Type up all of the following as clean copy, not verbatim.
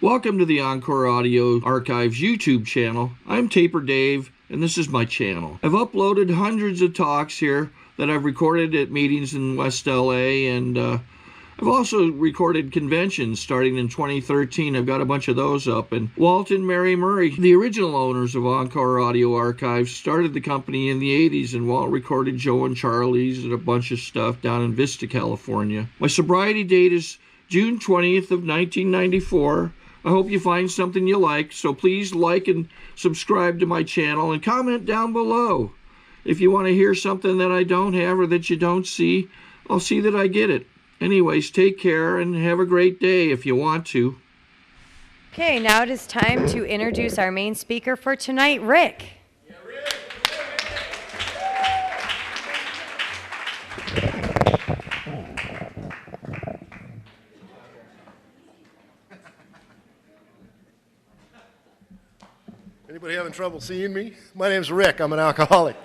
Welcome to the Encore Audio Archives YouTube channel. I'm Taper Dave, and this is my channel. I've uploaded hundreds of talks here that I've recorded at meetings in West LA, and I've also recorded conventions starting in 2013. I've got a bunch of those up. And Walt and Mary Murray, the original owners of Encore Audio Archives, started the company in the 80s, and Walt recorded Joe and Charlie's and a bunch of stuff down in Vista, California. My sobriety date is June 20th of 1994. I hope you find something you like, so please like and subscribe to my channel and comment down below. If you want to hear something that I don't have or that you don't see, I'll see that I get it. Anyways, take care and have a great day if you want to. Okay, now it is time to introduce our main speaker for tonight, Rick. Yeah, Rick. Anybody having trouble seeing me? My name's Rick. I'm an alcoholic.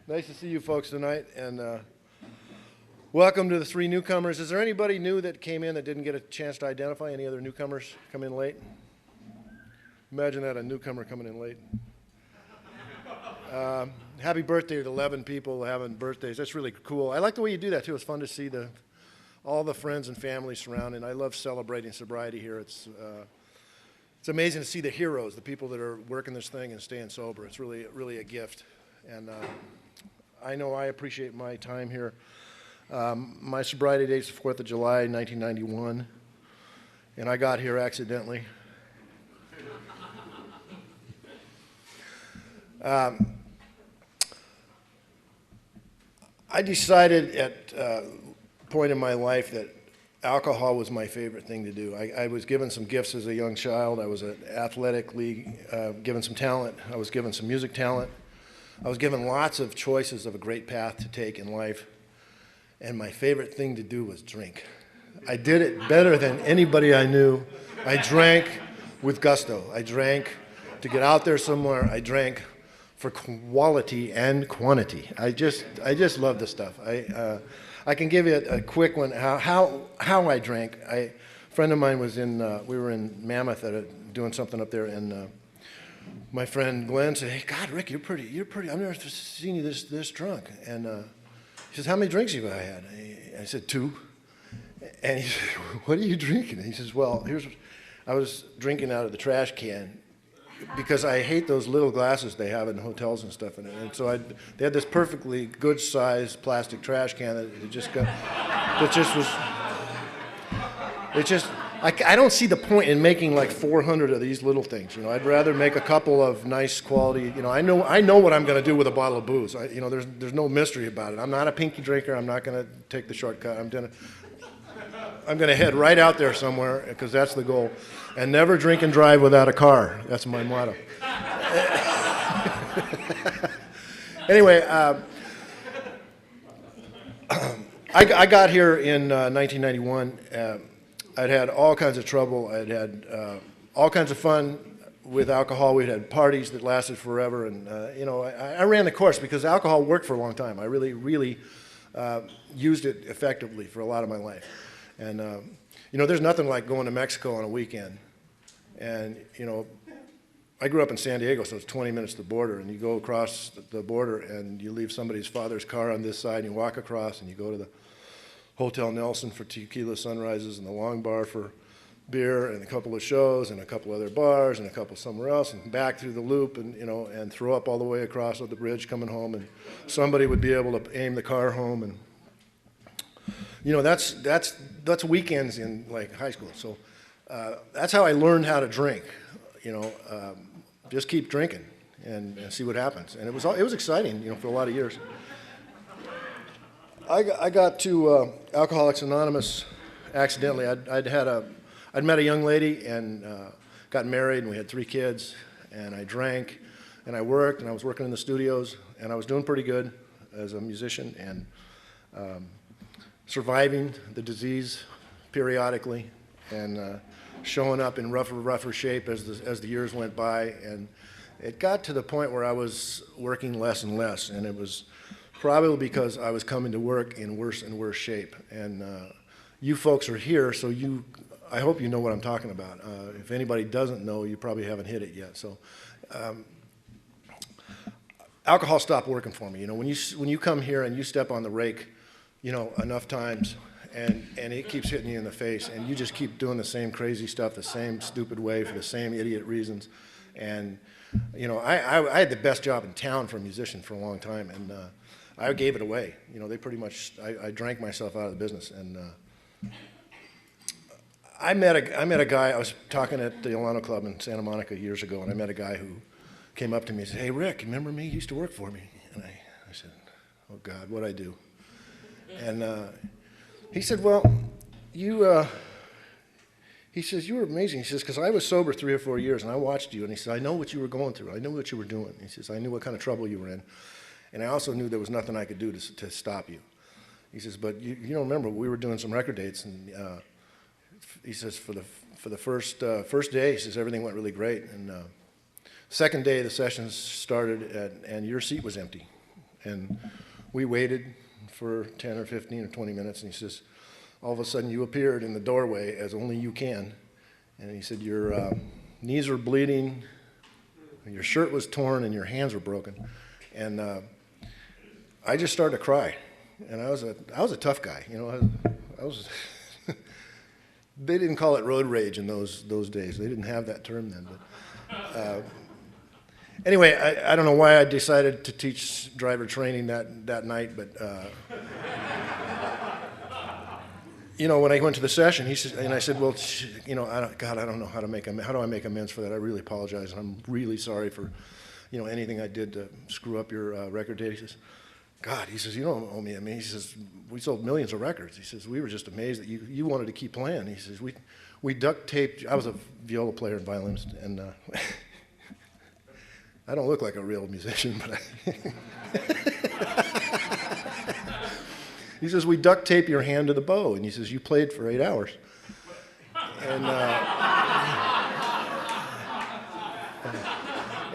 Nice to see you folks tonight, and welcome to the three newcomers. Is there anybody new that came in that didn't get a chance to identify? Any other newcomers come in late? Imagine that, a newcomer coming in late. Happy birthday to 11 people having birthdays. That's really cool. I like the way you do that, too. It's fun to see all the friends and family surrounding. I love celebrating sobriety here. It's amazing to see the heroes, the people that are working this thing and staying sober. It's really a gift. And I know I appreciate my time here. My sobriety date's the 4th of July, 1991, and I got here accidentally. I decided at a point in my life that alcohol was my favorite thing to do. I was given some gifts as a young child. I was athletically given some talent. I was given some music talent. I was given lots of choices of a great path to take in life. And my favorite thing to do was drink. I did it better than anybody I knew. I drank with gusto. I drank to get out there somewhere. I drank for quality and quantity. I just love this stuff. I can give you a quick one, how I drank. A friend of mine was we were in Mammoth doing something up there, and my friend Glenn said, "Hey, God, Rick, you're pretty, I've never seen you this drunk." And he says, "How many drinks have I had?" I said, 2. And he said, "What are you drinking?" And he says, "Well, I was drinking out of the trash can because I hate those little glasses they have in hotels and stuff. And so they had this perfectly good sized plastic trash can I don't see the point in making like 400 of these little things. I'd rather make a couple of nice quality. I know what I'm going to do with a bottle of booze. There's no mystery about it. I'm not a pinky drinker. I'm not going to take the shortcut. I'm going to head right out there somewhere because that's the goal. And never drink and drive without a car. That's my motto. Anyway, I got here in 1991. I'd had all kinds of trouble. I'd had all kinds of fun with alcohol. We'd had parties that lasted forever. And, I ran the course because alcohol worked for a long time. I really used it effectively for a lot of my life. And, there's nothing like going to Mexico on a weekend. And, I grew up in San Diego, so it's 20 minutes to the border. And you go across the border and you leave somebody's father's car on this side and you walk across and you go to the Hotel Nelson for tequila sunrises and the Long Bar for beer and a couple of shows and a couple other bars and a couple somewhere else and back through the loop and, and throw up all the way across the bridge coming home, and somebody would be able to aim the car home. And, that's weekends in like high school. So that's how I learned how to drink. Just keep drinking and see what happens. And it was exciting, for a lot of years. I got to Alcoholics Anonymous accidentally. I'd met a young lady and got married, and we had 3 kids, and I drank, and I worked, and I was working in the studios, and I was doing pretty good as a musician, and surviving the disease periodically, and showing up in rougher shape as the years went by, and it got to the point where I was working less and less, and it was probably because I was coming to work in worse and worse shape. And you folks are here, so I hope you know what I'm talking about. If anybody doesn't know, you probably haven't hit it yet. So, alcohol stopped working for me. You know, when you come here and you step on the rake, you know, enough times, and it keeps hitting you in the face, and you just keep doing the same crazy stuff the same stupid way for the same idiot reasons. And you know, I had the best job in town for a musician for a long time, and I gave it away. You know, they pretty much, I drank myself out of the business. And I met a guy. I was talking at the Ilano Club in Santa Monica years ago, and I met a guy who came up to me and said, "Hey, Rick, remember me? You used to work for me." And I said, "Oh, God, what'd I do?" And he said, "Well, he says, you were amazing." He says, "because I was sober 3 or 4 years, and I watched you." And he said, "I know what you were going through. I knew what you were doing." He says, "I knew what kind of trouble you were in. And I also knew there was nothing I could do to stop you." He says, "But you don't remember, we were doing some record dates, and he says, for the first day, he says, everything went really great. And second day, the sessions started, and your seat was empty. And we waited for 10 or 15 or 20 minutes, and he says, all of a sudden you appeared in the doorway as only you can. And he said, your knees were bleeding, your shirt was torn, and your hands were broken." And I just started to cry. And I was a tough guy, you know. I was they didn't call it road rage in those days. They didn't have that term then. But anyway, I don't know why I decided to teach driver training that night, but you know, when I went to the session, he said, and I said, "Well, you know, I don't know how do I make amends for that? I really apologize, and I'm really sorry for, you know, anything I did to screw up your record date." He says, "God," he says, "you don't owe me." I mean, he says, "we sold millions of records." He says, "we were just amazed that you wanted to keep playing." He says, we duct taped. I was a viola player and violinist, and I don't look like a real musician, but he says, "we duct tape your hand to the bow." And he says, "you played for 8 hours."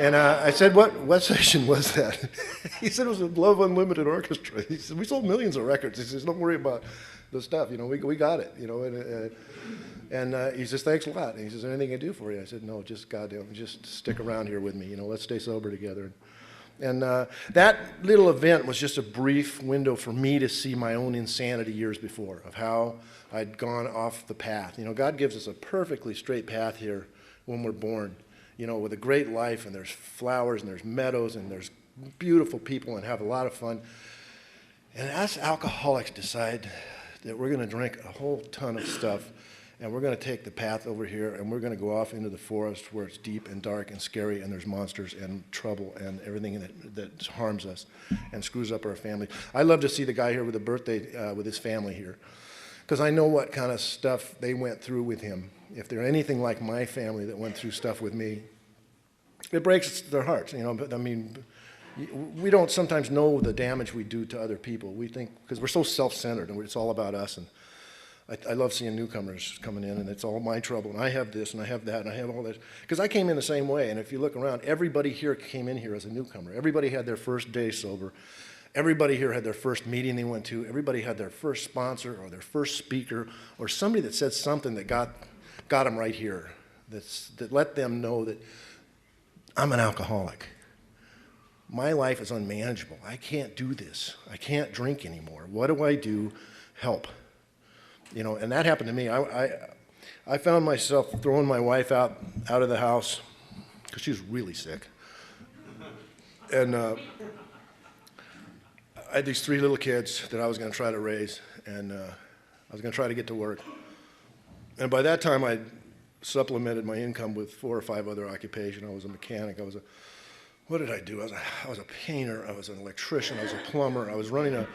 And I said, what session was that? He said, "it was a Love Unlimited Orchestra." He said, "we sold millions of records." He says, "don't worry about the stuff, you know, we got it, you know." And he says, "thanks a lot." And he says, "anything I do for you?" I said, "No, just goddamn, just stick around here with me, you know, let's stay sober together." And that little event was just a brief window for me to see my own insanity years before, of how I'd gone off the path. You know, God gives us a perfectly straight path here when we're born, you know, with a great life, and there's flowers, and there's meadows, and there's beautiful people, and have a lot of fun. And us alcoholics decide that we're going to drink a whole ton of stuff, and we're going to take the path over here, and we're going to go off into the forest where it's deep and dark and scary, and there's monsters and trouble and everything that harms us and screws up our family. I love to see the guy here with a birthday with his family here, because I know what kind of stuff they went through with him. If they're anything like my family that went through stuff with me, it breaks their hearts, you know. But I mean, we don't sometimes know the damage we do to other people. We think, because we're so self-centered and it's all about us. And I love seeing newcomers coming in, and it's all my trouble, and I have this, and I have that, and I have all this. Because I came in the same way, and if you look around, everybody here came in here as a newcomer. Everybody had their first day sober. Everybody here had their first meeting they went to. Everybody had their first sponsor or their first speaker or somebody that said something that got them right here, that let them know that I'm an alcoholic. My life is unmanageable. I can't do this. I can't drink anymore. What do I do? Help. You know, and that happened to me. I found myself throwing my wife out of the house because she was really sick. And I had these 3 little kids that I was going to try to raise, and I was going to try to get to work. And by that time, I supplemented my income with 4 or 5 other occupations. I was a mechanic. What did I do? I was a painter. I was an electrician. I was a plumber. I was running a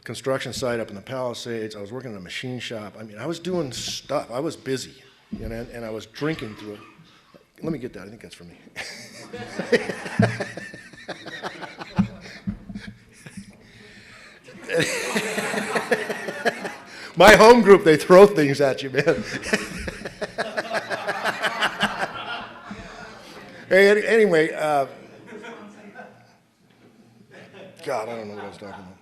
construction site up in the Palisades. I was working in a machine shop. I mean, I was doing stuff. I was busy, you know, and I was drinking through it. Let me get that. I think that's for me. My home group, they throw things at you, man. Hey, anyway, God, I don't know what I was talking about.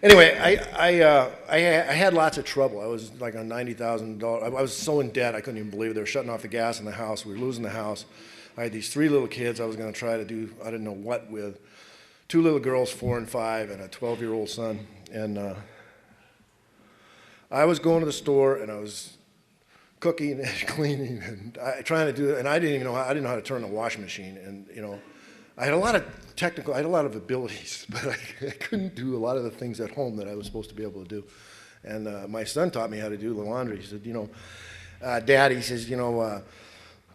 Anyway, I had lots of trouble. I was like on $90,000. I was so in debt I couldn't even believe it. They were shutting off the gas in the house. We were losing the house. I had these 3 little kids I was going to try to do I didn't know what with. 2 little girls, 4 and 5, and a 12-year-old son. And I was going to the store and I was cooking and cleaning and trying to do it. And I didn't know how to turn a washing machine. And I had a lot of abilities, but I couldn't do a lot of the things at home that I was supposed to be able to do. And my son taught me how to do the laundry. He said, Dad, he says,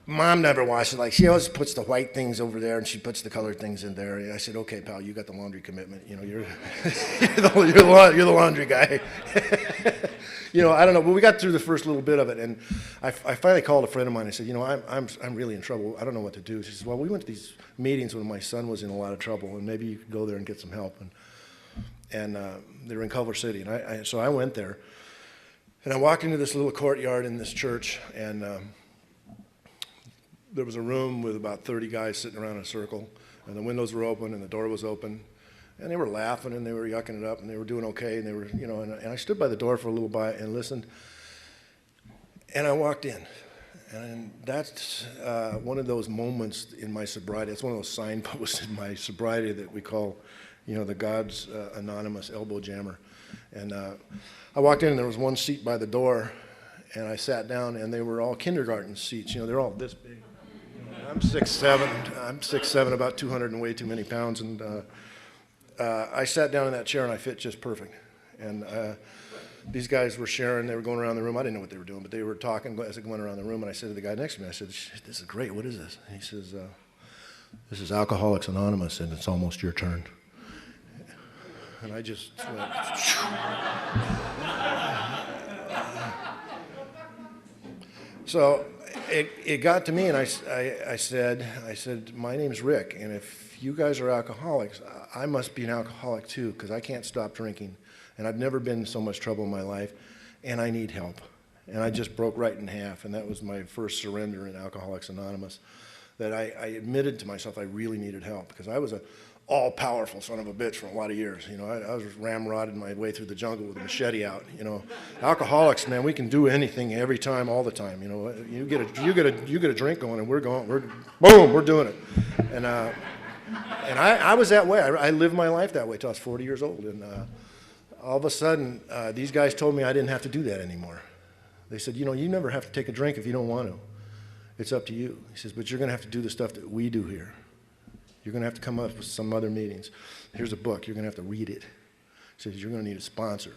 Mom never washes. Like, she always puts the white things over there and she puts the colored things in there. And I said, okay, pal, you got the laundry commitment. You're the laundry guy. I don't know. But we got through the first little bit of it, and I finally called a friend of mine. I said, I'm really in trouble. I don't know what to do. She says, well, we went to these meetings when my son was in a lot of trouble, and maybe you could go there and get some help. And they were in Culver City, and so I went there, and I walked into this little courtyard in this church, and there was a room with about 30 guys sitting around in a circle, and the windows were open and the door was open, and they were laughing and they were yucking it up and they were doing okay, and they were, and I stood by the door for a little bit and listened, and I walked in, and that's one of those moments in my sobriety. It's one of those signposts in my sobriety that we call, the God's anonymous elbow jammer. And I walked in and there was one seat by the door, and I sat down, and they were all kindergarten seats. They're all this big. I'm 6'7", about 200 and way too many pounds, and I sat down in that chair and I fit just perfect. And these guys were sharing, they were going around the room. I didn't know what they were doing, but they were talking as they went around the room, and I said to the guy next to me, I said, this is great, what is this? And he says, this is Alcoholics Anonymous, and it's almost your turn. And I just went, so it got to me, and I said, my name's Rick, and if you guys are alcoholics, I must be an alcoholic too, because I can't stop drinking, and I've never been in so much trouble in my life, and I need help. And I just broke right in half, and that was my first surrender in Alcoholics Anonymous, that I admitted to myself I really needed help, because I was a all-powerful son of a bitch for a lot of years. I was ramrodding my way through the jungle with a machete out. Alcoholics, man, we can do anything, every time, all the time. You get a drink going, and we're boom, we're doing it. And I was that way. I lived my life that way till I was 40 years old. And all of a sudden, these guys told me I didn't have to do that anymore. They said, you never have to take a drink if you don't want to. It's up to you. He says, but you're going to have to do the stuff that we do here. You're going to have to come up with some other meetings. Here's a book. You're going to have to read it. He says, you're going to need a sponsor.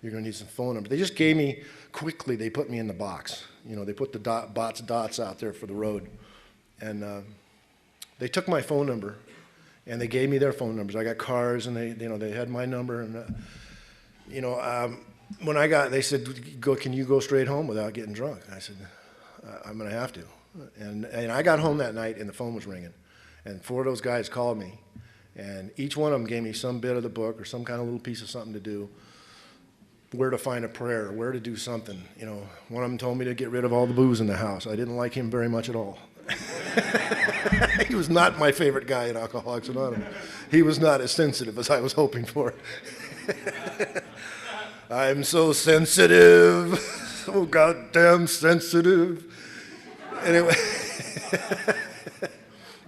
You're going to need some phone numbers. They just gave me, quickly, they put me in the box. They put the dots out there for the road. And they took my phone number, and they gave me their phone numbers. I got cars, and they had my number. And, when they said, can you go straight home without getting drunk? I said, I'm going to have to. And I got home that night, and the phone was ringing. And 4 of those guys called me, and each one of them gave me some bit of the book or some kind of little piece of something to do, where to find a prayer, where to do something. One of them told me to get rid of all the booze in the house. I didn't like him very much at all. He was not my favorite guy in Alcoholics Anonymous. He was not as sensitive as I was hoping for. I'm so sensitive, so goddamn sensitive.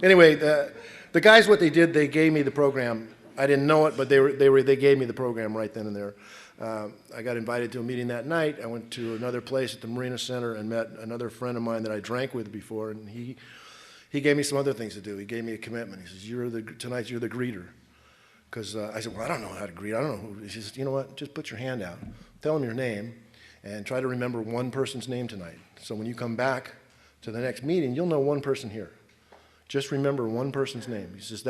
Anyway, the guys, what they did, they gave me the program. I didn't know it, but they gave me the program right then and there. I got invited to a meeting that night. I went to another place at the Marina Center and met another friend of mine that I drank with before, and he gave me some other things to do. He gave me a commitment. He says, tonight you're the greeter. Because I said, well, I don't know how to greet. I don't know who. He says, you know what, just put your hand out. Tell them your name, and try to remember one person's name tonight. So when you come back to the next meeting, you'll know one person here. Just remember one person's name. He says,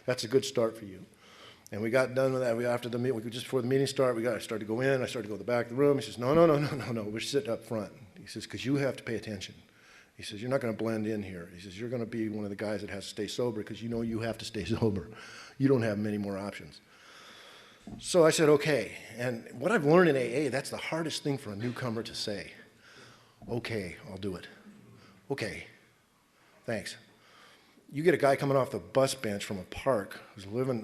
that's a good start for you. And we got done with that. After the meeting, just before the meeting started, I started to go in. I started to go to the back of the room. He says, no. We're sitting up front. He says, because you have to pay attention. He says, you're not going to blend in here. He says, you're going to be one of the guys that has to stay sober because you have to stay sober. You don't have many more options. So I said, okay. And what I've learned in AA, that's the hardest thing for a newcomer to say. Okay, I'll do it. Okay, thanks. You get a guy coming off the bus bench from a park who's living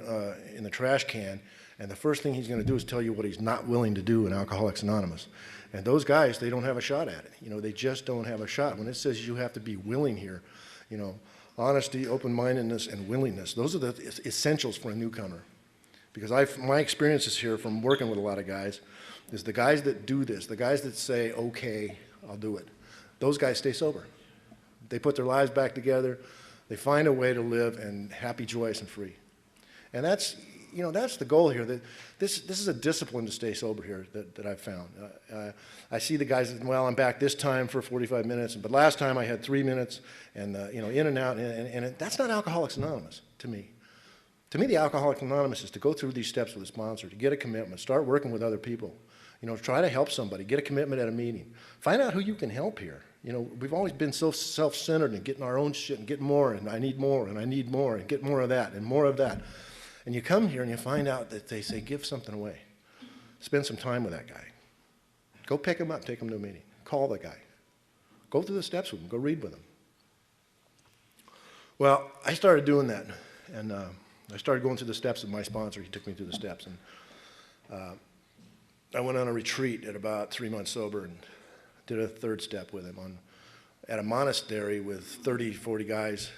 in the trash can, And the first thing he's going to do is tell you what he's not willing to do in Alcoholics Anonymous. And those guys, they don't have a shot at it. You know, they just don't have a shot. When it says you have to be willing here, you know, honesty, open-mindedness, and willingness, those are the essentials for a newcomer. Because my experiences here from working with a lot of guys is the guys that do this, the guys that say, okay, I'll do it, those guys stay sober. They put their lives back together. They find a way to live and happy, joyous, and free. And that's, you know, that's the goal here. That this is a discipline to stay sober here that I've found. I see the guys, well, I'm back this time for 45 minutes, but last time I had 3 minutes, and you know, in and out, and that's not Alcoholics Anonymous to me. To me, the Alcoholics Anonymous is to go through these steps with a sponsor, to get a commitment, start working with other people, you know, try to help somebody, get a commitment at a meeting, find out who you can help here. You know, we've always been so self-centered and getting our own shit and getting more, and I need more, and I need more, and get more of that, and more of that. And you come here and you find out that they say, give something away. Spend some time with that guy. Go pick him up, take him to a meeting. Call the guy. Go through the steps with him. Go read with him. Well, I started doing that, and I started going through the steps with my sponsor. He took me through the steps, and I went on a retreat at about 3 months sober and did a third step with him at a monastery with 30, 40 guys.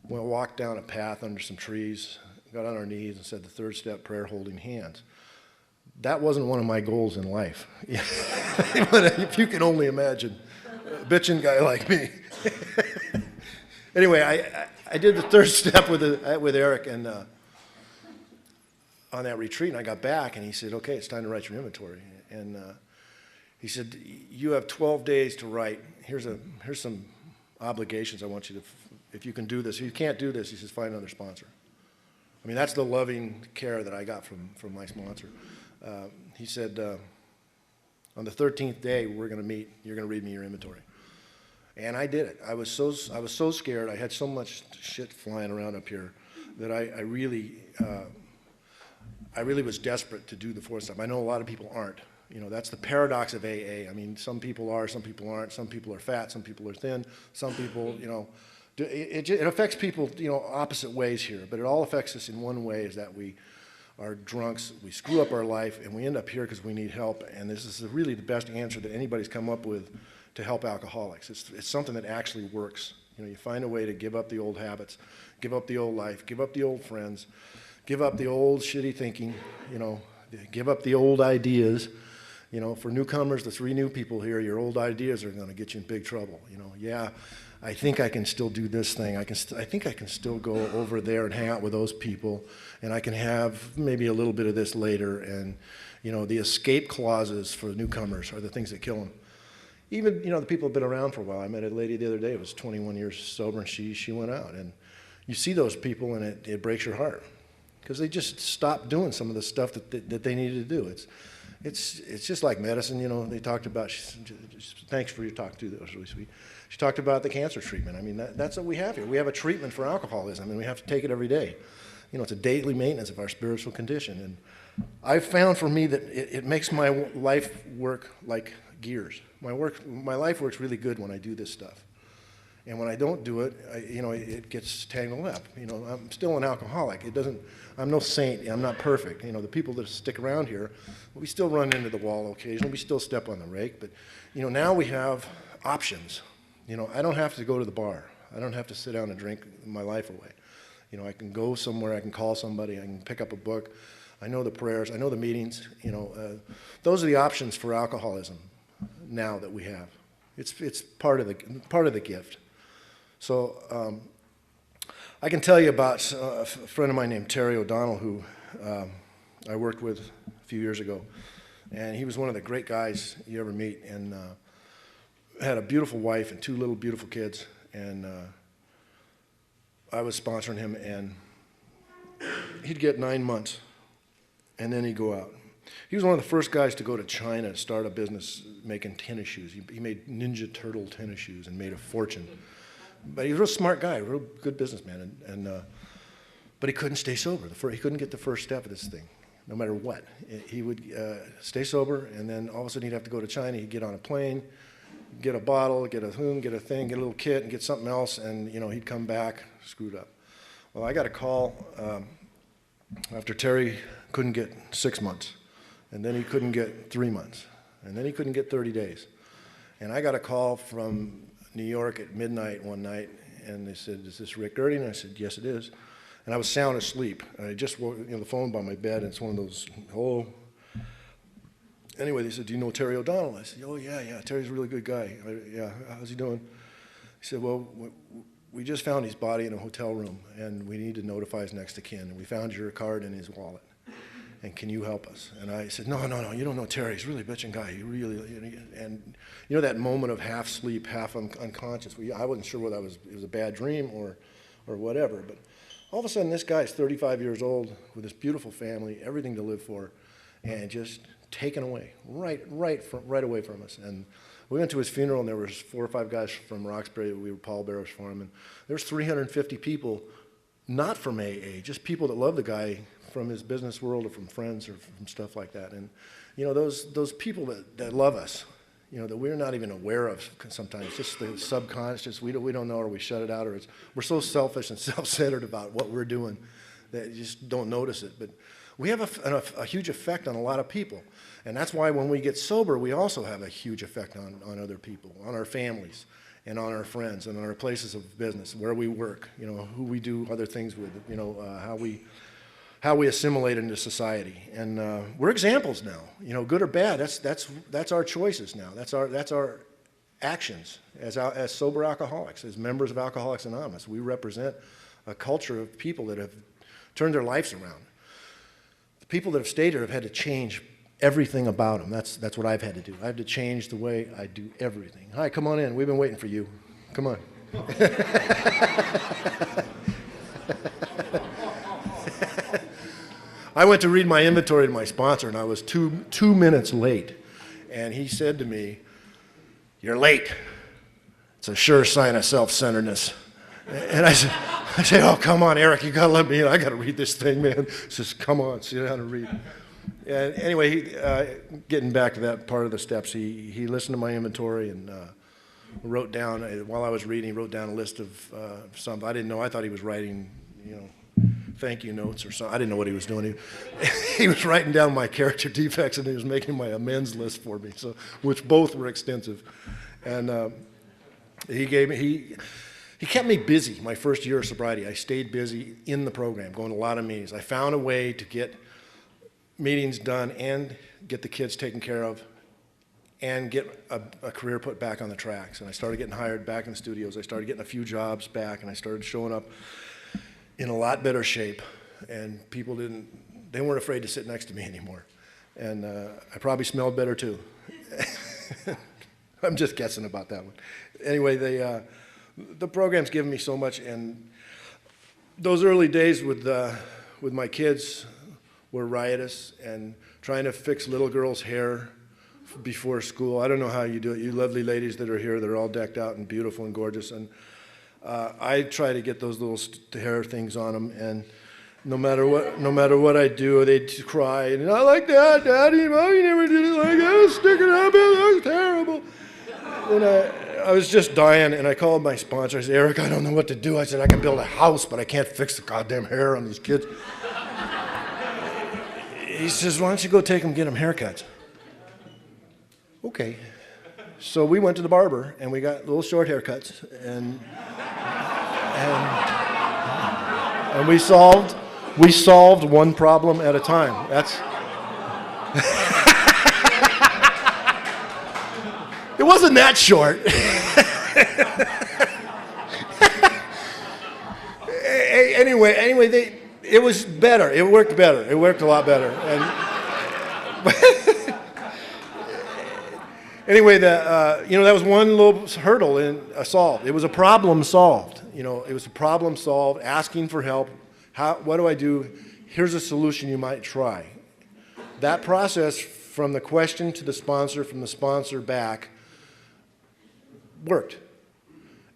We walked down a path under some trees, got on our knees and said the third step prayer holding hands. That wasn't one of my goals in life. But if you can only imagine a bitchin' guy like me. Anyway, I did the third step with Eric and on that retreat, and I got back, and he said, okay, it's time to write your inventory. And he said, you have 12 days to write. Here's some obligations I want you to, if you can do this. If you can't do this, he says, find another sponsor. I mean, that's the loving care that I got from my sponsor. He said, on the 13th day, we're going to meet. You're going to read me your inventory. And I did it. I was so scared. I had so much shit flying around up here that I really was desperate to do the fourth step. I know a lot of people aren't. You know, that's the paradox of AA. I mean, some people are, some people aren't. Some people are fat, some people are thin. Some people, you know, it affects people, you know, opposite ways here. But it all affects us in one way, is that we are drunks, we screw up our life, and we end up here because we need help. And this is really the best answer that anybody's come up with to help alcoholics. It's something that actually works. You know, you find a way to give up the old habits, give up the old life, give up the old friends, give up the old shitty thinking, you know, give up the old ideas. You know, for newcomers, the 3 new people here, your old ideas are going to get you in big trouble. You know, yeah, I think I can still do this thing. I think I can still go over there and hang out with those people, and I can have maybe a little bit of this later. And, you know, the escape clauses for newcomers are the things that kill them. Even, you know, the people who have been around for a while. I met a lady the other day who was 21 years sober, and she went out. And you see those people, and it breaks your heart, because they just stopped doing some of the stuff that they needed to do. It's just like medicine, you know. They talked about, thanks for your talk too, that was really sweet. She talked about the cancer treatment. I mean, that's what we have here. We have a treatment for alcoholism, and we have to take it every day. You know, it's a daily maintenance of our spiritual condition. And I've found for me that it makes my life work like gears. My life works really good when I do this stuff. And when I don't do it, you know, it gets tangled up. You know, I'm still an alcoholic. I'm no saint. I'm not perfect. You know, the people that stick around here, we still run into the wall occasionally. We still step on the rake. But, you know, now we have options. You know, I don't have to go to the bar. I don't have to sit down and drink my life away. You know, I can go somewhere. I can call somebody. I can pick up a book. I know the prayers. I know the meetings. You know, those are the options for alcoholism now that we have. It's part of the gift. So I can tell you about a friend of mine named Terry O'Donnell, who I worked with a few years ago. And he was one of the great guys you ever meet, and had a beautiful wife and 2 little beautiful kids. And I was sponsoring him, and he'd get 9 months, and then he'd go out. He was one of the first guys to go to China to start a business making tennis shoes. He made Ninja Turtle tennis shoes and made a fortune. But he was a real smart guy, a real good businessman, but he couldn't stay sober. He couldn't get the first step of this thing, no matter what. He would stay sober, and then all of a sudden he'd have to go to China. He'd get on a plane, get a bottle, get a thing, get a little kit, and get something else, and you know, he'd come back screwed up. Well, I got a call after Terry couldn't get 6 months, and then he couldn't get 3 months, and then he couldn't get 30 days. And I got a call from New York at midnight one night, and they said, "Is this Rick Gertie?" And I said, "Yes, it is." And I was sound asleep. And I just woke, the phone by my bed, and it's one of those, Anyway, they said, "Do you know Terry O'Donnell?" I said, "Oh, yeah, Terry's a really good guy." "Yeah, how's he doing?" He said, "Well, we just found his body in a hotel room, and we need to notify his next of kin, and we found your card in his wallet. And can you help us?" And I said, no, you don't know Terry. He's a really bitchin' guy. He really, and that moment of half sleep, half unconscious, I wasn't sure whether it was a bad dream or whatever, but all of a sudden this guy's 35 years old with this beautiful family, everything to live for, and just taken away, right away from us. And we went to his funeral, and there was 4 or 5 guys from Roxbury. We were pallbearers for him, and there was 350 people, not from AA, just people that loved the guy from his business world or from friends or from stuff like that. And those people that love us, that we're not even aware of sometimes, just the subconscious, we don't know, or we shut it out, or we're so selfish and self-centered about what we're doing that you just don't notice it. But we have a huge effect on a lot of people. And that's why when we get sober, we also have a huge effect on other people, on our families, and on our friends, and on our places of business, where we work, who we do other things with, how we assimilate into society. And we're examples now, good or bad. That's our choices now. That's our actions as sober alcoholics, as members of Alcoholics Anonymous. We represent a culture of people that have turned their lives around. The people that have stayed here have had to change everything about them. That's what I've had to do. I have to change the way I do everything. Hi, come on in. We've been waiting for you. Come on. I went to read my inventory to my sponsor, and I was two minutes late. And he said to me, "You're late. It's a sure sign of self-centeredness." And I said, "Oh, come on, Eric, you got to let me in. I got to read this thing, man." He says, "Come on, sit down and read." And anyway, getting back to that part of the steps, he listened to my inventory and wrote down, while I was reading, he wrote down a list of something. I didn't know. I thought he was writing, thank you notes or something. I didn't know what he was doing. He was writing down my character defects, and he was making my amends list for me, which both were extensive. And he kept me busy my first year of sobriety. I stayed busy in the program, going to a lot of meetings. I found a way to get meetings done and get the kids taken care of and get a career put back on the tracks. And I started getting hired back in the studios. I started getting a few jobs back, and I started showing up in a lot better shape. And people they weren't afraid to sit next to me anymore. And I probably smelled better too. I'm just guessing about that one. Anyway, the program's given me so much, and those early days with my kids were riotous, and trying to fix little girls' hair before school. I don't know how you do it. You lovely ladies that are here, they're all decked out and beautiful and gorgeous, and I try to get those little hair things on them, and no matter what I do, they'd cry, and "I like that, Daddy. Well, you never did it like that. Stick it up, it looks terrible." And I was just dying, and I called my sponsor. I said, "Eric, I don't know what to do." I said, "I can build a house, but I can't fix the goddamn hair on these kids." He says, "Why don't you go take them, get them haircuts?" Okay. So we went to the barber, and we got little short haircuts, and we solved one problem at a time. It wasn't that short. Anyway, it was better. It worked better. It worked a lot better. And anyway, that was one little hurdle solved. It was a problem solved. It was a problem solved. Asking for help. What do I do? Here's a solution you might try. That process, from the question to the sponsor, from the sponsor back, worked.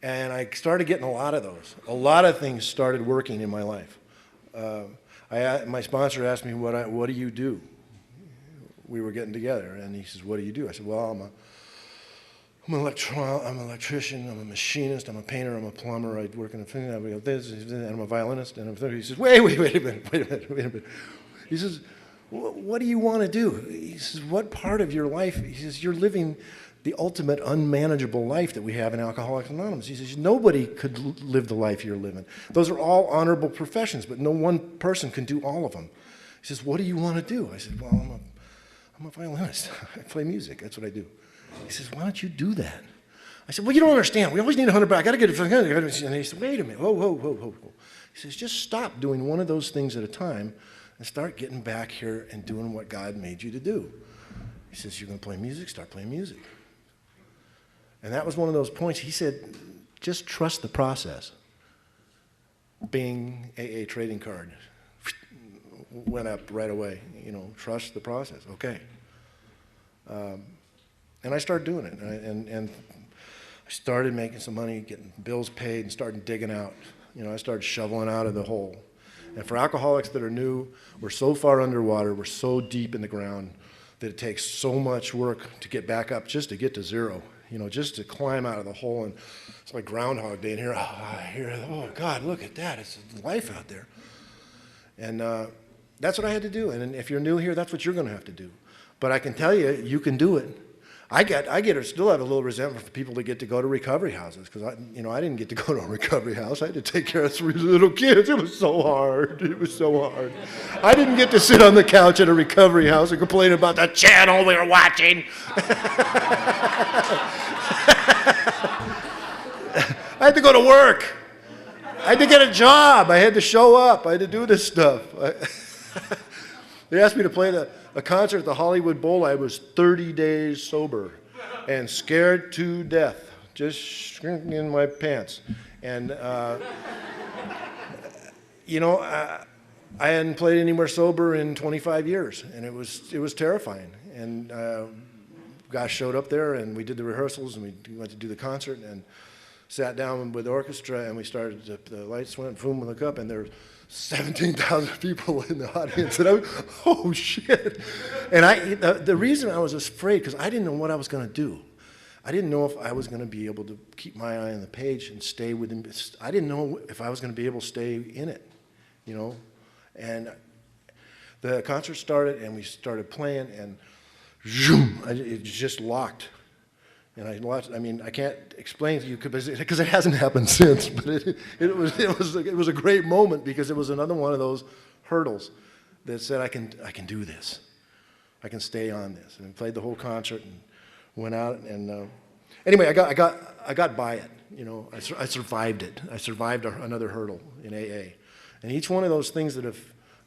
And I started getting a lot of those. A lot of things started working in my life. My sponsor asked me, what do you do? We were getting together, and he says, "What do you do?" I said, "Well, I'm an electrician, I'm a machinist, I'm a painter, I'm a plumber, I work in a thing, I'm a violinist, and he says, wait a minute. He says, what do you want to do? He says, what part of your life? He says, you're living the ultimate unmanageable life that we have in Alcoholics Anonymous. He says, nobody could live the life you're living. Those are all honorable professions, but no one person can do all of them. He says, what do you want to do? I said, well, I'm a violinist. I play music. That's what I do. He says, why don't you do that? I said, well, you don't understand. We always need 100 bucks. I got to get it. And he said, wait a minute. Whoa. He says, just stop doing one of those things at a time and start getting back here and doing what God made you to do. He says, you're going to play music? Start playing music. And that was one of those points. He said, just trust the process. Bing, AA trading card. Went up right away. Trust the process. Okay. And I started doing it, and I started making some money, getting bills paid, and started digging out. I started shoveling out of the hole. And for alcoholics that are new, we're so far underwater, we're so deep in the ground that it takes so much work to get back up just to get to zero. Just to climb out of the hole. And it's like Groundhog Day in here. Oh, God, look at that. It's life out there. And that's what I had to do. And if you're new here, that's what you're going to have to do. But I can tell you, you can do it. I still have a little resentment for people that get to go to recovery houses, because I didn't get to go to a recovery house. I had to take care of 3 little kids. It was so hard. I didn't get to sit on the couch at a recovery house and complain about the channel we were watching. I had to go to work. I had to get a job. I had to show up. I had to do this stuff. They asked me to play a concert at the Hollywood Bowl. I was 30 days sober and scared to death, just shrinking in my pants. And, I hadn't played anywhere sober in 25 years, and it was terrifying. And guys showed up there, and we did the rehearsals, and we went to do the concert, and sat down with the orchestra, and we started, the lights went, boom, we look up, and there's 17,000 people in the audience, and I was, oh shit. And the reason I was afraid, because I didn't know what I was going to do. I didn't know if I was going to be able to keep my eye on the page and stay within, I didn't know if I was going to be able to stay in it, And the concert started, and we started playing, and zoom, it just locked. And I can't explain to you because it hasn't happened since, but it was a great moment, because it was another one of those hurdles that said, I can do this. I can stay on this. And I played the whole concert and went out, and anyway, I got by it. I survived it. I survived another hurdle in AA. And each one of those things that have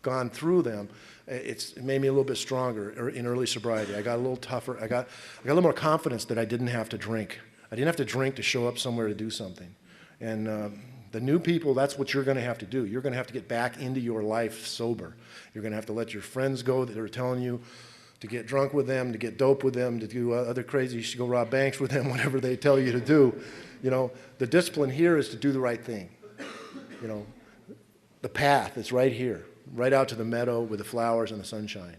gone through them, it made me a little bit stronger in early sobriety. I got a little tougher. I got a little more confidence that I didn't have to drink. I didn't have to drink to show up somewhere to do something. And the new people, that's what you're going to have to do. You're going to have to get back into your life sober. You're going to have to let your friends go that are telling you to get drunk with them, to get dope with them, to do other crazy, you should go rob banks with them, whatever they tell you to do. The discipline here is to do the right thing. The path is right here. Right out to the meadow with the flowers and the sunshine.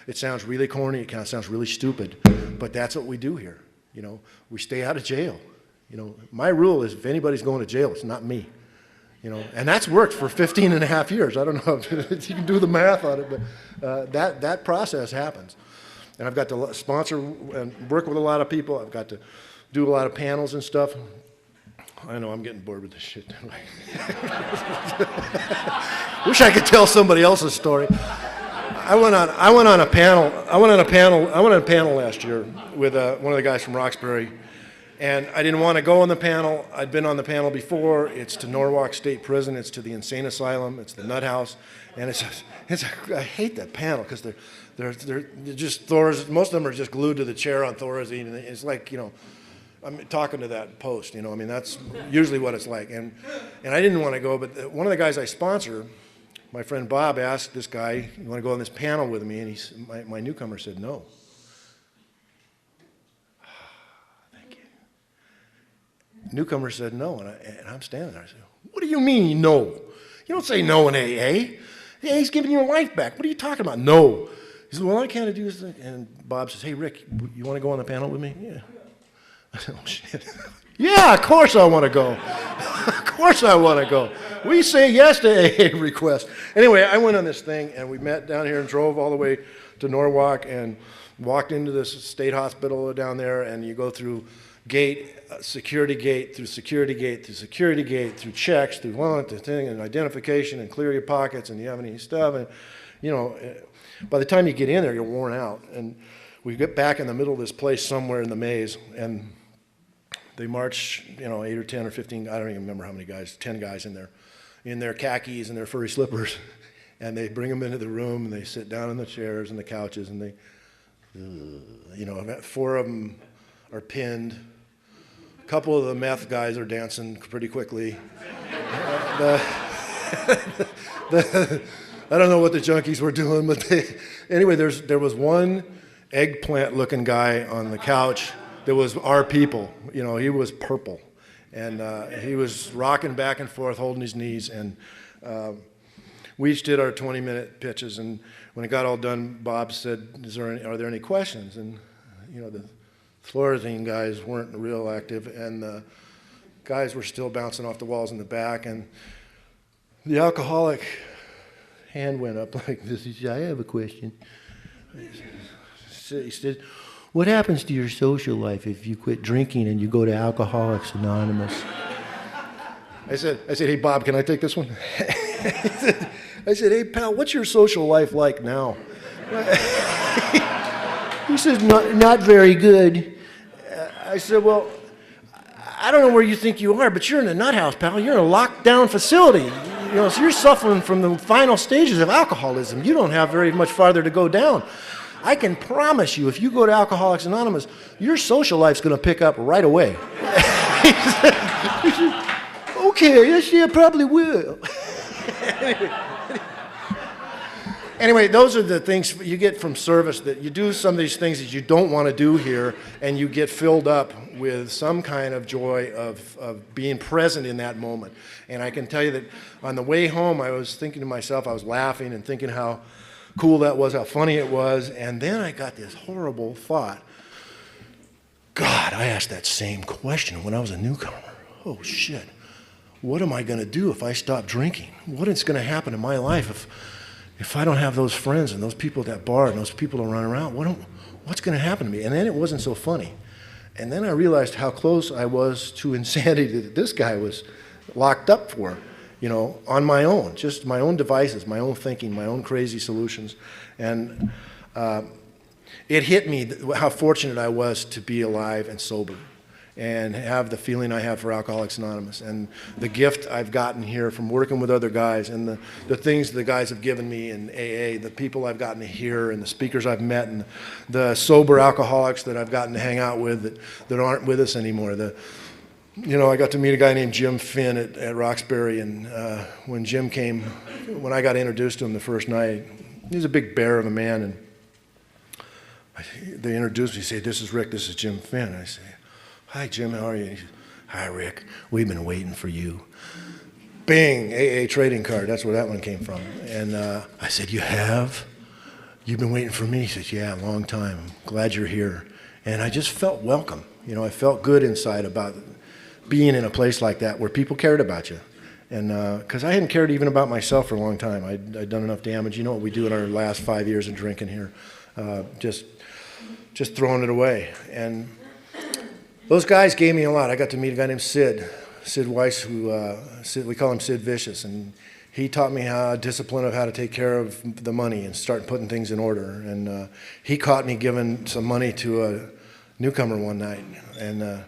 It sounds really corny, it kind of sounds really stupid, but that's what we do here. We stay out of jail. My rule is if anybody's going to jail, it's not me. And that's worked for 15 and a half years. I don't know if you can do the math on it, but that process happens. And I've got to sponsor and work with a lot of people. I've got to do a lot of panels and stuff. I know I'm getting bored with this shit. Wish I could tell somebody else's story. I went on a panel last year with one of the guys from Roxbury, and I didn't want to go on the panel. I'd been on the panel before. It's to Norwalk State Prison. It's to the insane asylum. It's the nut house, and I hate that panel because they're just most of them are just glued to the chair on Thorazine, and it's like I'm talking to that post, that's usually what it's like. And I didn't want to go, but one of the guys I sponsor, my friend Bob, asked this guy, you want to go on this panel with me? And my newcomer said no. Thank you. Newcomer said no, and I'm standing there. I said, what do you mean no? You don't say no in AA. AA's giving you your life back. What are you talking about? No. He said, well, I can't do this. And Bob says, hey, Rick, you want to go on the panel with me? Yeah. I said, oh, shit. Yeah, of course I want to go. Of course I want to go. We say yes to AA requests. Anyway, I went on this thing, and we met down here and drove all the way to Norwalk and walked into this state hospital down there, and you go through security gate, through security gate, through security gate, through checks, through the thing, and identification, and clear your pockets, and you have any stuff, and you know, by the time you get in there, you're worn out. And we get back in the middle of this place somewhere in the maze, and they march, you know, 8 or 10 or 15, I don't even remember how many guys, 10 guys in their khakis and their furry slippers, and they bring them into the room, and they sit down in the chairs and the couches, and they, you know, 4 of them are pinned. A couple of the meth guys are dancing pretty quickly. I don't know what the junkies were doing, but anyway, there was one eggplant-looking guy on the couch that was our people. You know, he was purple, and he was rocking back and forth, holding his knees, and we each did our 20-minute pitches, and when it got all done, Bob said, are there any questions? And, you know, the fluorescein guys weren't real active, and the guys were still bouncing off the walls in the back, and the alcoholic hand went up like this. He said, I have a question. He said, what happens to your social life if you quit drinking and you go to Alcoholics Anonymous? I said, hey, Bob, can I take this one? I said, hey, pal, what's your social life like now? He says, not very good. I said, well, I don't know where you think you are, but you're in a nut house, pal. You're in a locked-down facility. You know, so you're suffering from the final stages of alcoholism. You don't have very much farther to go down. I can promise you, if you go to Alcoholics Anonymous, your social life's going to pick up right away. He said, okay, yes, yeah, probably will. Anyway, those are the things you get from service, that you do some of these things that you don't want to do here, and you get filled up with some kind of joy of being present in that moment. And I can tell you that on the way home, I was thinking to myself, I was laughing and thinking how cool that was, how funny it was, and then I got this horrible thought. God, I asked that same question when I was a newcomer. Oh, shit. What am I going to do if I stop drinking? What is going to happen in my life if I don't have those friends and those people at that bar and those people to run around? What's going to happen to me? And then it wasn't so funny. And then I realized how close I was to insanity that this guy was locked up for, you know, on my own, just my own devices, my own thinking, my own crazy solutions. And it hit me how fortunate I was to be alive and sober and have the feeling I have for Alcoholics Anonymous, and the gift I've gotten here from working with other guys, and the things the guys have given me in AA, the people I've gotten to hear, and the speakers I've met, and the sober alcoholics that I've gotten to hang out with that aren't with us anymore. You know, I got to meet a guy named Jim Finn at Roxbury, and when Jim came, when I got introduced to him the first night, he was a big bear of a man, and they introduced me. He said, this is Rick, this is Jim Finn. I say, hi, Jim, how are you? He said, hi, Rick, we've been waiting for you. Bing, AA trading card, that's where that one came from. And I said, you have? You've been waiting for me? He said, yeah, a long time. I'm glad you're here. And I just felt welcome. You know, I felt good inside about being in a place like that where people cared about you. And because I hadn't cared even about myself for a long time. I'd done enough damage. You know what we do in our last 5 years of drinking here, just throwing it away. And those guys gave me a lot. I got to meet a guy named Sid Weiss, who we call him Sid Vicious, and he taught me discipline of how to take care of the money and start putting things in order. And he caught me giving some money to a newcomer one night, and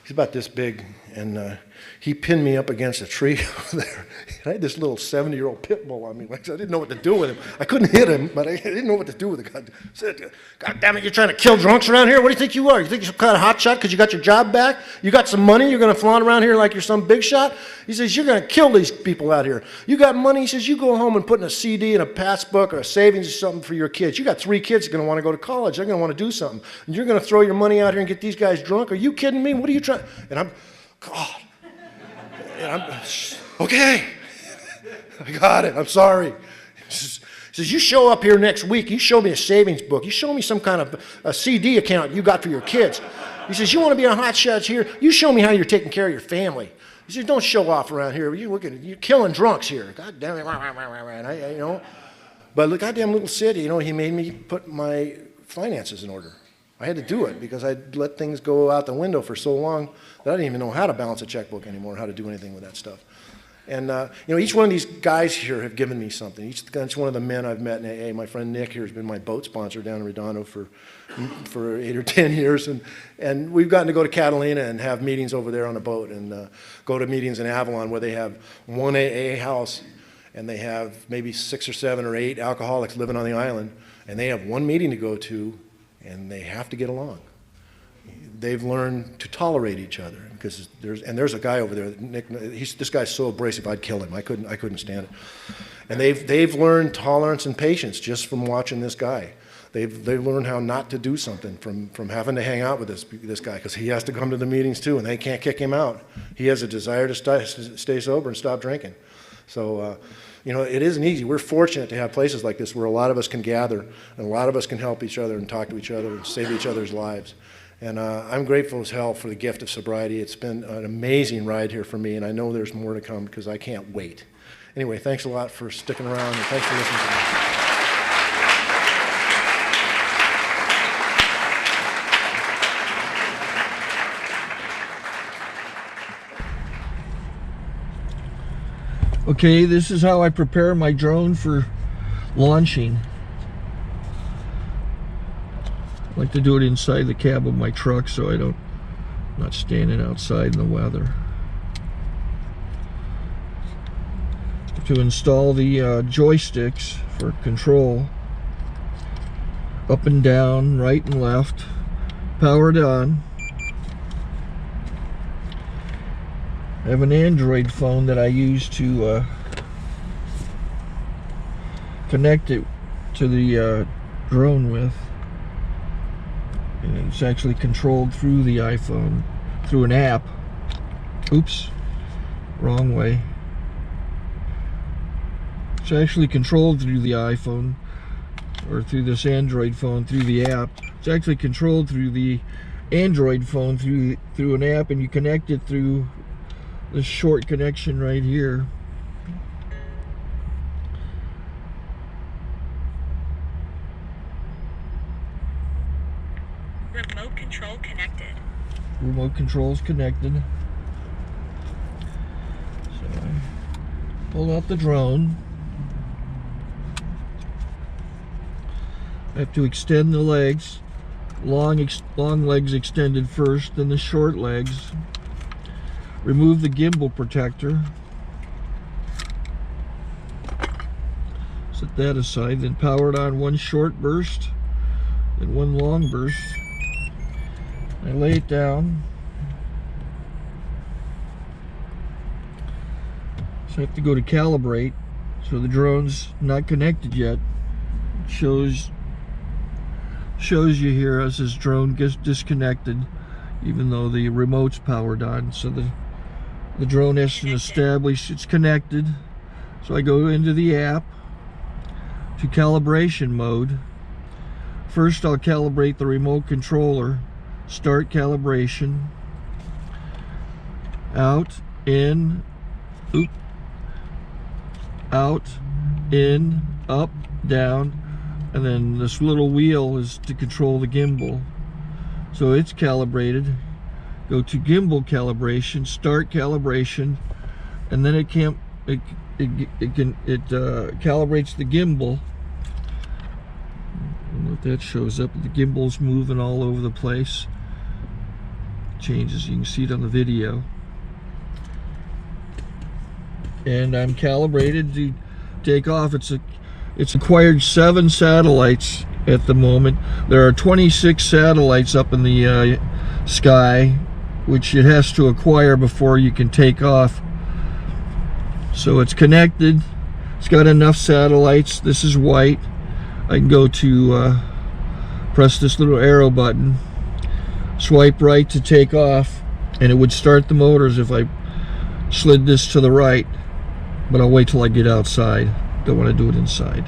he's about this big, and he pinned me up against a tree over there. I had this little 70-year-old pit bull on me. Like, I didn't know what to do with him. I couldn't hit him, but I didn't know what to do with the guy. I said, God damn it, you're trying to kill drunks around here? What do you think you are? You think you're some kind of hot shot because you got your job back? You got some money? You're going to flaunt around here like you're some big shot? He says, you're going to kill these people out here. You got money? He says, you go home and put in a CD and a passbook or a savings or something for your kids. You got 3 kids that are going to want to go to college. They're going to want to do something. And you're going to throw your money out here and get these guys drunk? Are you kidding me? What are you trying? And I'm, God. And I'm, okay. I got it. I'm sorry. He He says, you show up here next week, you show me a savings book, you show me some kind of a CD account you got for your kids. He says, you want to be on Hot Shots here? You show me how you're taking care of your family. He says, don't show off around here. You're killing drunks here. God damn it. And you know. But the goddamn little city, you know, he made me put my finances in order. I had to do it because I'd let things go out the window for so long that I didn't even know how to balance a checkbook anymore, how to do anything with that stuff. And, you know, each one of these guys here have given me something. Each one of the men I've met in AA, my friend Nick here has been my boat sponsor down in Redondo for 8 or 10 years. And we've gotten to go to Catalina and have meetings over there on a boat and go to meetings in Avalon where they have one AA house and they have maybe 6 or 7 or 8 alcoholics living on the island. And they have one meeting to go to and they have to get along. They've learned to tolerate each other because there's a guy over there, Nick. This guy's so abrasive, I'd kill him. I couldn't stand it. And they've learned tolerance and patience just from watching this guy. They've learned how not to do something from having to hang out with this guy because he has to come to the meetings too, and they can't kick him out. He has a desire to stay sober and stop drinking. So. You know, it isn't easy. We're fortunate to have places like this where a lot of us can gather and a lot of us can help each other and talk to each other and save each other's lives. And I'm grateful as hell for the gift of sobriety. It's been an amazing ride here for me, and I know there's more to come because I can't wait. Anyway, thanks a lot for sticking around, and thanks for listening to me. Okay, this is how I prepare my drone for launching. I like to do it inside the cab of my truck so I'm not standing outside in the weather. To install the joysticks for control, up and down, right and left, powered on. I have an Android phone that I use to connect it to the drone with. And it's actually controlled through the iPhone, through an app. Oops, wrong way. It's actually controlled through the iPhone, or through this Android phone, through the app. It's actually controlled through the Android phone, through an app, and you connect it through this short connection right here. Remote control connected. Remote control's connected. So I pull out the drone. I have to extend the legs. Long legs extended first, then the short legs. Remove the gimbal protector. Set that aside, then power it on one short burst and one long burst. I lay it down. So I have to go to calibrate. So the drone's not connected yet. It shows you here as this drone gets disconnected, even though the remote's powered on. So the drone has to establish it's connected. So I go into the app to calibration mode. First I'll calibrate the remote controller. Start calibration. Out, in, oop, out, in, up, down, and then this little wheel is to control the gimbal. So it's calibrated. Go to gimbal calibration, start calibration, and then it calibrates the gimbal. I don't know if that shows up. The gimbal's moving all over the place. Changes, you can see it on the video. And I'm calibrated to take off. It's acquired 7 satellites at the moment. There are 26 satellites up in the sky, which it has to acquire before you can take off. So it's connected. It's got enough satellites. This is white. I can go to press this little arrow button, swipe right to take off, and it would start the motors if I slid this to the right, but I'll wait till I get outside. Don't want to do it inside.